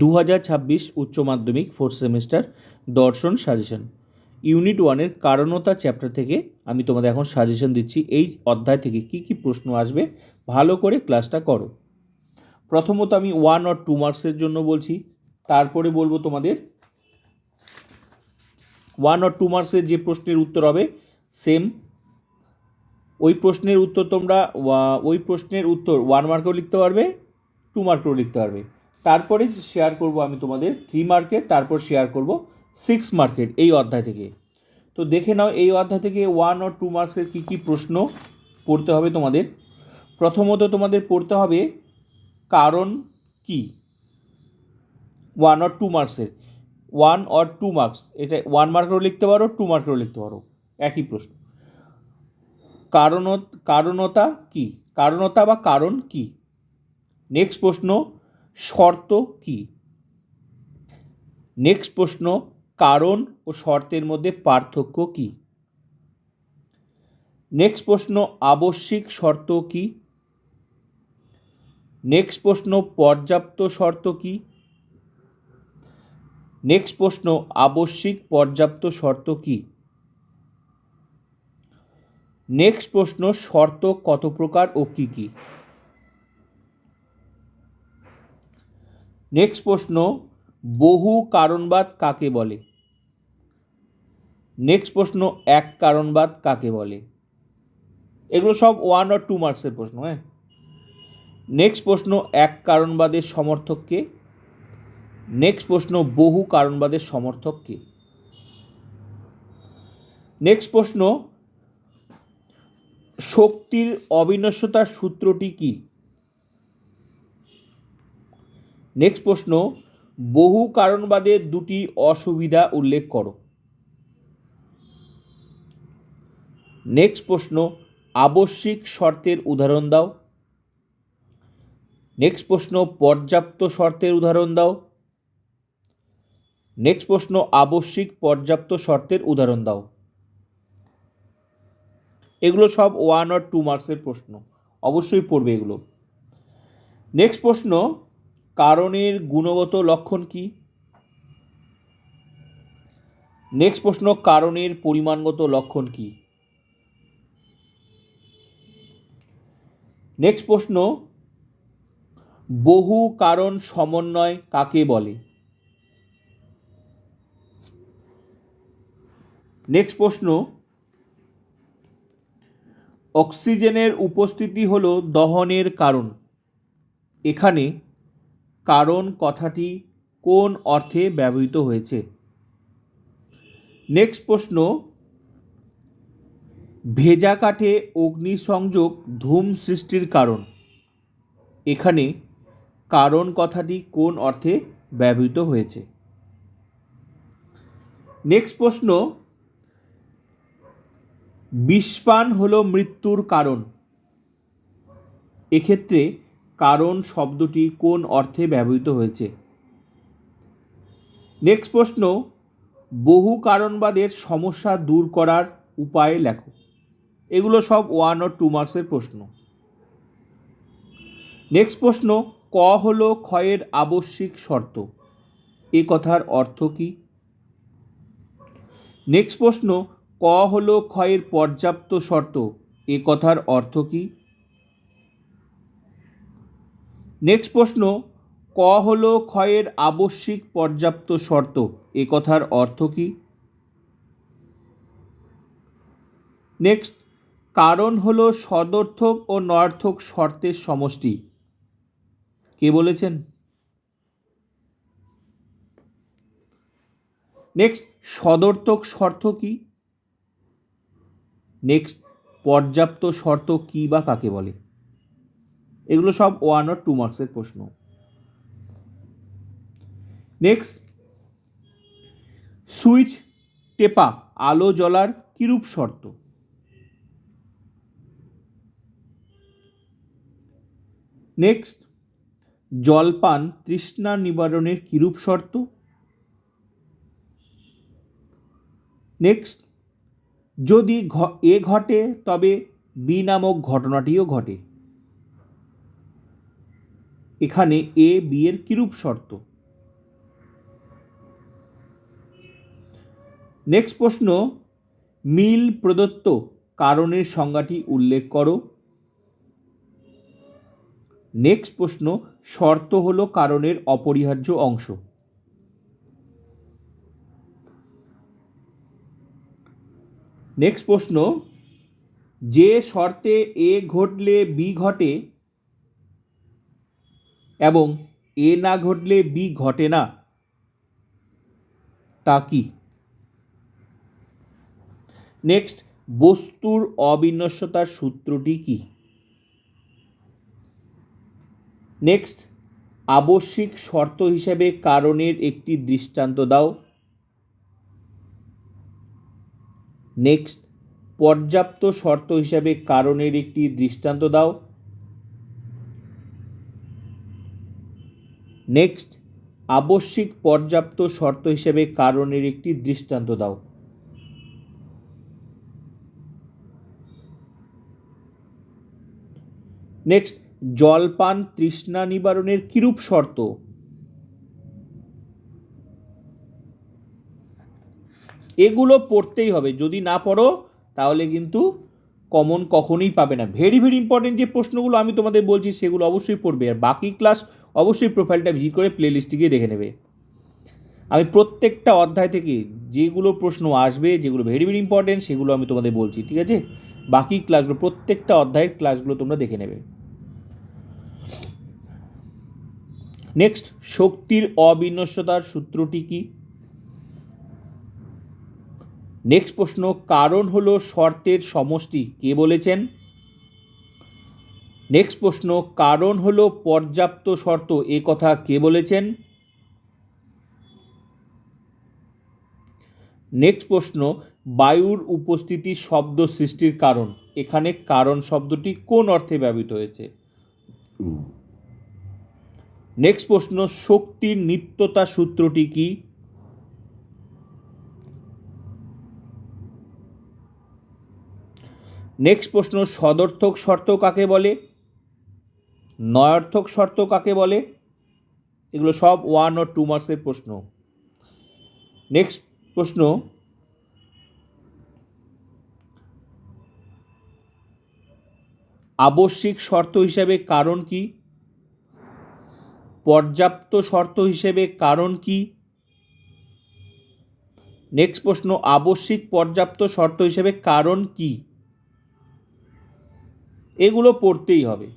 2026 উচ্চ মাধ্যমিক fourth semester দর্শন সাজেশন ইউনিট 1-এর কারণতা চ্যাপ্টার থেকে আমি তোমাদের এখন সাজেশন দিচ্ছি। এই অধ্যায় থেকে কি কি প্রশ্ন আসবে ভালো করে ক্লাসটা করো। প্রথমত আমি 1 or 2 মার্কসের জন্য বলছি, তারপরে বলবো তোমাদের 1 or 2 মার্কসের যে প্রশ্নের উত্তর হবে সেম ওই প্রশ্নের উত্তর তোমরা 1 মার্কেও লিখতে পারবে, 2 মার্কেও লিখতে পারবে। তারপরে শেয়ার করব আমি তোমাদের 3 মার্কের, তারপর শেয়ার করব 6 মার্কের এই অধ্যায় থেকে। তো দেখে নাও এই অধ্যায় থেকে 1 or 2 মার্কসের কী কী প্রশ্ন পড়তে হবে তোমাদের। প্রথমত তোমাদের পড়তে হবে কারণ কি। 1 or 2 মার্কসের, 1 or 2 মার্কস, এটা 1 মার্কেও লিখতে পারো, 2 মার্কেও লিখতে পারো, একই প্রশ্ন। কারণতা কি, কারণতা বা কারণ কি। নেক্সট প্রশ্ন শর্ত কি। নেক্সট প্রশ্ন কারণ ও শর্তের মধ্যে পার্থক্য কি। নেক্সট প্রশ্ন আবশ্যিক শর্ত কি। নেক্সট প্রশ্ন পর্যাপ্ত শর্ত কি। নেক্সট প্রশ্ন আবশ্যিক পর্যাপ্ত শর্ত কি। নেক্সট প্রশ্ন শর্ত কত প্রকার ও কি কি। নেক্সট প্রশ্ন বহু কারণবাদ কাকে বলে। নেক্সট প্রশ্ন এক কারণবাদ কাকে বলে। এগুলো সব 1 or 2 মার্কসের প্রশ্ন। নেক্সট প্রশ্ন এক কারণবাদের সমর্থক কে। নেক্সট প্রশ্ন বহু কারণবাদের সমর্থক কে। নেক্সট প্রশ্ন শক্তির অবিনশ্বতার সূত্রটি কি। নেক্সট প্রশ্ন বহু কারণবাদের দুটি অসুবিধা উল্লেখ করো। নেক্সট প্রশ্ন আবশ্যিক শর্তের উদাহরণ দাও। নেক্সট প্রশ্ন পর্যাপ্ত শর্তের উদাহরণ দাও। নেক্সট প্রশ্ন আবশ্যিক পর্যাপ্ত শর্তের উদাহরণ দাও। এগুলো সব 1 or 2 মার্কসের প্রশ্ন, অবশ্যই পড়বে এগুলো। নেক্সট প্রশ্ন কারণের গুণগত লক্ষণ কি। নেক্সট প্রশ্ন কারণের পরিমাণগত লক্ষণ কি। নেক্সট প্রশ্ন বহু কারণ সমন্বয় কাকে বলে। নেক্সট প্রশ্ন অক্সিজেনের উপস্থিতি হলো দহনের কারণ। এখানে কারণ কথাটি কোন অর্থে ব্যবহৃত হয়েছে। নেক্সট প্রশ্ন ভেজা কাঠে অগ্নিসংযোগ ধূম সৃষ্টির কারণ। এখানে কারণ কথাটি কোন অর্থে ব্যবহৃত হয়েছে। নেক্সট প্রশ্ন বিষপান হলো মৃত্যুর কারণ। এক্ষেত্রে কারণ শব্দটি কোন অর্থে ব্যবহৃত হয়েছে। নেক্সট প্রশ্ন বহু কারণবাদের সমস্যা দূর করার উপায় লেখো। এগুলো সব 1 or 2 মার্কসের প্রশ্ন। নেক্সট প্রশ্ন ক হলো ক্ষয়ের আবশ্যিক শর্ত। এ কথার অর্থ কি। নেক্সট প্রশ্ন ক হলো ক্ষয়ের পর্যাপ্ত শর্ত। এ কথার অর্থ কি। নেক্সট প্রশ্ন ক হলো ক্ষয়ের আবশ্যিক পর্যাপ্ত শর্ত। এ কথার অর্থ কি। নেক্সট কারণ হলো সদর্থক ও নয়ার্থক শর্তের সমষ্টি। কে বলেছেন। নেক্সট সদর্থক শর্ত কি। নেক্সট পর্যাপ্ত শর্ত কি বা কাকে বলে। এগুলো সব 1 or 2 মার্কসের প্রশ্ন। নেক্সট সুইচ টেপা আলো জ্বলার কিরূপ শর্ত। নেক্সট জলপান তৃষ্ণা নিবারণের কিরূপ শর্ত। নেক্সট যদি এ ঘটে তবে বি নামক ঘটনাটিও ঘটে। এখানে এ বি এর কিরূপ শর্ত। নেক্সট প্রশ্ন, মিল প্রদত্ত কারণের সংজ্ঞাটি উল্লেখ করো। নেক্সট প্রশ্ন, শর্ত হলো কারণের অপরিহার্য অংশ। নেক্সট প্রশ্ন, যে শর্তে এ ঘটলে বি ঘটে এবং এ না ঘটলে বি ঘটে না তা কি? নেক্সট, বস্তুর অবিনশ্বতার সূত্রটি কি? নেক্সট, আবশ্যিক শর্ত হিসেবে কারণের একটি দৃষ্টান্ত দাও। নেক্সট, পর্যাপ্ত শর্ত হিসেবে কারণের একটি দৃষ্টান্ত দাও। নেক্সট, আবশ্যিক পর্যাপ্ত শর্ত হিসেবে কারণের একটি দৃষ্টান্ত দাও। নেক্সট, জলপান তৃষ্ণা নিবারণের কিরূপ শর্ত? এগুলো পড়তেই হবে, যদি না পড়ো তাহলে কিন্তু কমন কখনোই পাবে না। ভেরি ভেরি ইম্পর্টেন্ট যে প্রশ্নগুলো আমি তোমাদের বলছি সেগুলো অবশ্যই পড়বে, আর বাকি ক্লাস অবশ্যই প্রোফাইলটা ভিজিট করে প্লেলিস্টে গিয়ে দেখে নেবে। আমি প্রত্যেকটা অধ্যায় থেকে যেগুলো প্রশ্ন আসবে, যেগুলো ভেরি ভেরি ইম্পর্টেন্ট সেগুলো আমি তোমাদের বলছি, ঠিক আছে? বাকি ক্লাসগুলো, প্রত্যেকটা অধ্যায়ের ক্লাসগুলো তোমরা দেখে নেবে। নেক্সট, শক্তির অবিনশ্বতার সূত্রটি কি? নেক্সট প্রশ্ন, কারণ হলো শর্তের সমষ্টি, কে বলেছেন? নেক্সট প্রশ্ন, কারণ হলো পর্যাপ্ত শর্ত, এ কথা কে বলেছেন? নেক্সট প্রশ্ন, বায়ুর উপস্থিতি শব্দ সৃষ্টির কারণ, এখানে কারণ শব্দটি কোন অর্থে ব্যবহৃত হয়েছে? নেক্সট প্রশ্ন, শক্তির নিত্যতা সূত্রটি কি? নেক্সট প্রশ্ন, সদর্থক শর্ত কাকে বলে? নয়ার্থক শর্ত কাকে বলে? এগুলো সব 1 or 2 মার্কসের প্রশ্ন। নেক্সট প্রশ্ন, আবশ্যিক শর্ত হিসেবে কারণ কি? পর্যাপ্ত শর্ত হিসেবে কারণ কি? নেক্সট প্রশ্ন, আবশ্যিক পর্যাপ্ত শর্ত হিসেবে কারণ কি? এগুলো পড়তেই হবে।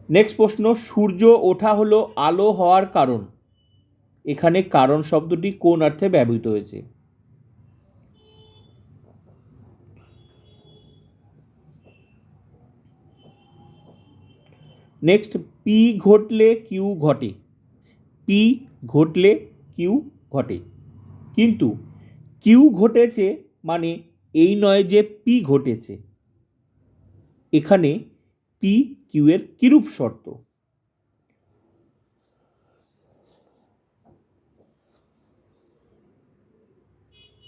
নেক্সট প্রশ্ন, সূর্য ওঠা হলো আলো হওয়ার কারণ, এখানে কারণ শব্দটি কোন অর্থে ব্যবহৃত হয়েছে? নেক্সট, পি ঘটলে কিউ ঘটে, পি ঘটলে কিউ ঘটে, কিন্তু কিউ ঘটেছে মানে এই নয় যে পি ঘটেছে। এখানে পি কিউ এর কিরূপ শর্ত?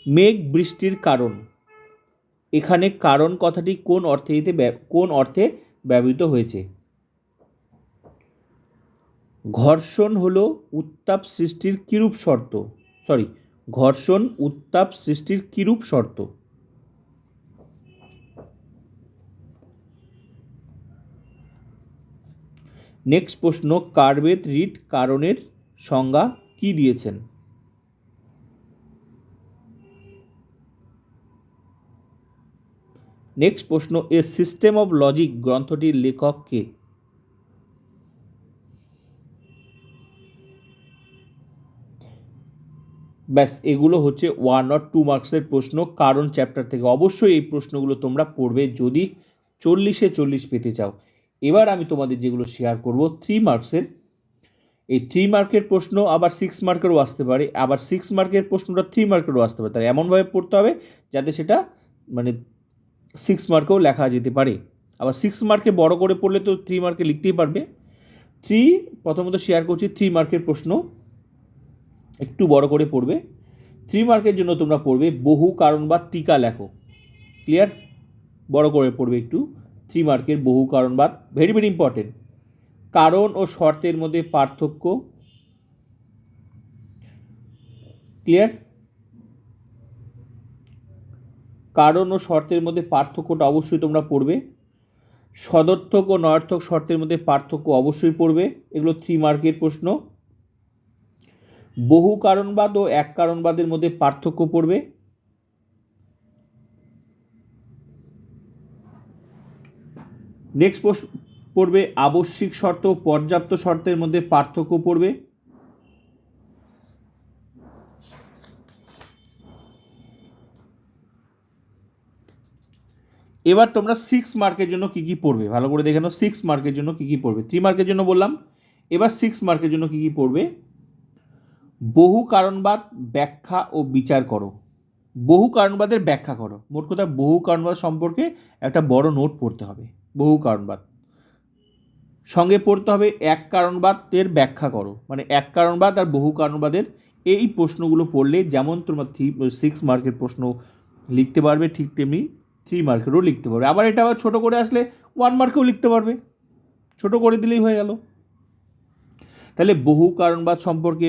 মেঘ বৃষ্টির কারণ, এখানে কারণ কথাটি কোন অর্থে ব্যবহৃত হয়েছে? ঘর্ষণ হলো উত্তাপ সৃষ্টির কিরূপ শর্ত? ঘর্ষণ উত্তাপ সৃষ্টির কিরূপ শর্ত? নেক্সট প্রশ্ন, কার্বেট রিড কারণের সংজ্ঞা কি দিয়েছেন? নেক্সট প্রশ্ন, এ সিস্টেম অফ লজিক গ্রন্থটির লেখক কে? ব্যাস, এগুলো হচ্ছে 1 or 2 মার্কসের প্রশ্ন কারণ চ্যাপ্টার থেকে। অবশ্যই এই প্রশ্নগুলো তোমরা পড়বে যদি 40-এ 40 পেতে চাও। এবার আমি তোমাদের যেগুলো শেয়ার করব 3 মার্কসের, এই 3 মার্কের প্রশ্ন আবার 6 মার্কেরও আসতে পারে, আবার 6 মার্কের প্রশ্নটা 3 মার্কেরও আসতে পারে। তাই এমনভাবে পড়তে হবে যাতে সেটা মানে 6 মার্কেও লেখা যেতে পারে। আবার 6 মার্কে বড় করে পড়লে তো 3 মার্কে লিখতেই পারবে। প্রথমত শেয়ার করছি 3 মার্কের প্রশ্ন, একটু বড় করে পড়বে। 3 মার্কের জন্য তোমরা পড়বে বহু কারণ বা টিকা লেখো। ক্লিয়ার? বড় করে পড়বে একটু। 3 মার্কের বহু কারণবাদ, ভেরি ভেরি ইম্পর্টেন্ট। কারণ ও শর্তের মধ্যে পার্থক্য, ক্লিয়ার? কারণ ও শর্তের মধ্যে পার্থক্যটা অবশ্যই তোমরা পড়বে। সদর্থক ও নয়ার্থক শর্তের মধ্যে পার্থক্য অবশ্যই পড়বে, এগুলো 3 মার্কের প্রশ্ন। বহু কারণবাদ ও এক কারণবাদের মধ্যে পার্থক্য পড়বে। নেক্সট পড়বে আবশ্যিক শর্ত ও পর্যাপ্ত শর্তের মধ্যে পার্থক্য পড়বে। এবার তোমরা 6 মার্কের জন্য কি কি পড়বে ভালো করে দেখে নাও। 6 মার্কের জন্য কি কি পড়বে? 3 মার্কের জন্য বললাম, এবার 6 মার্কের জন্য কি কি পড়বে? বহু কারণবাদ ব্যাখ্যা ও বিচার করো। বহু কারণবাদের ব্যাখ্যা করো। মোট কথা বহু কারণবাদ সম্পর্কে একটা বড় নোট পড়তে হবে। বহু কারণবাদ সঙ্গে পড়তে হবে এক কারণবাদের ব্যাখ্যা করো, মানে এক কারণবাদ আর বহু কারণবাদের এই প্রশ্নগুলো পড়লে যেমন তোমরা 6 মার্কের প্রশ্ন লিখতে পারবে, ঠিক তেমনি 3 মার্কেরও লিখতে পারবে। আবার এটা আবার ছোটো করে আসলে 1 মার্কেও লিখতে পারবে, ছোটো করে দিলেই হয়ে গেল। তাহলে বহু কারণবাদ সম্পর্কে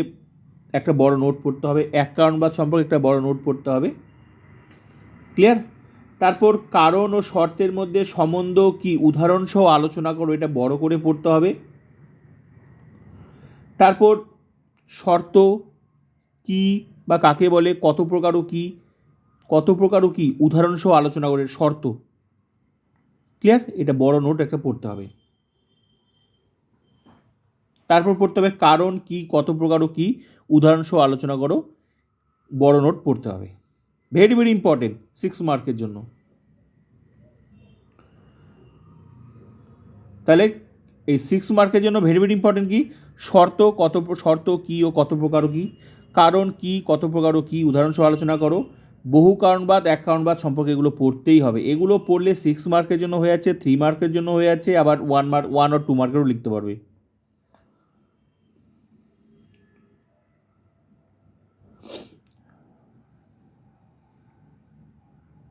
একটা বড় নোট পড়তে হবে, এক কারণবাদ সম্পর্কে একটা বড় নোট পড়তে হবে। ক্লিয়ার? তারপর কারণ ও শর্তের মধ্যে সম্বন্ধ কি উদাহরণ সহ আলোচনা করো, এটা বড় করে পড়তে হবে। তারপর শর্ত কি বা কাকে বলে, কত প্রকারও কি, কত প্রকারও কি উদাহরণ সহ আলোচনা করে শর্ত। ক্লিয়ার? এটা বড় নোট একটা পড়তে হবে। তারপর পড়তে হবে কারণ কি, কত প্রকারও কি উদাহরণ সহ আলোচনা করো, বড় নোট পড়তে হবে। ভেরি ভেরি ইম্পর্টেন্ট 6 মার্কের জন্য। তাহলে এই 6 মার্কের জন্য ভেরি ভেরি ইম্পর্টেন্ট কি, শর্ত কি ও কত প্রকারও কি, কারণ কি, কত প্রকারও কি উদাহরণ সহ আলোচনা করো, বহু কারণবাদ এক কারণবাদ সম্পর্কে এগুলো পড়তেই হবে। এগুলো পড়লে 6 মার্কের জন্য হয়ে যাচ্ছে, 3 মার্কের জন্য হয়ে যাচ্ছে, আবার 1 আর 2 মার্কেরও লিখতে পারবে।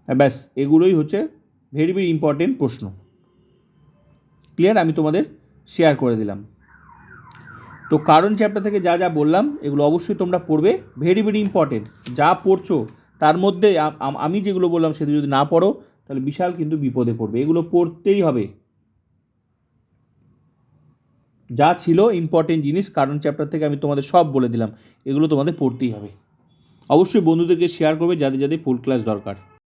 ব্যাস এগুলোই হচ্ছে ভেরি ভেরি ইম্পর্টেন্ট প্রশ্ন। ক্লিয়ার? আমি তোমাদের শেয়ার করে দিলাম। তো কারণ চ্যাপ্টার থেকে যা যা বললাম এগুলো অবশ্যই তোমরা পড়বে, ভেরি ভেরি ইম্পর্টেন্ট। যা পড়ছো তার মধ্যে আমি যেগুলো বললাম সেগুলো যদি না পড়ো তাহলে বিশাল কিন্তু বিপদে পড়বে। এগুলো পড়তেই হবে। যা ছিল ইম্পর্টেন্ট জিনিস কারণ চ্যাপ্টার থেকে আমি তোমাদের সব বলে দিলাম, এগুলো তোমাদের পড়তেই হবে। অবশ্যই বন্ধুদেরকে শেয়ার করবে যাদের যাদের ফুল ক্লাস দরকার।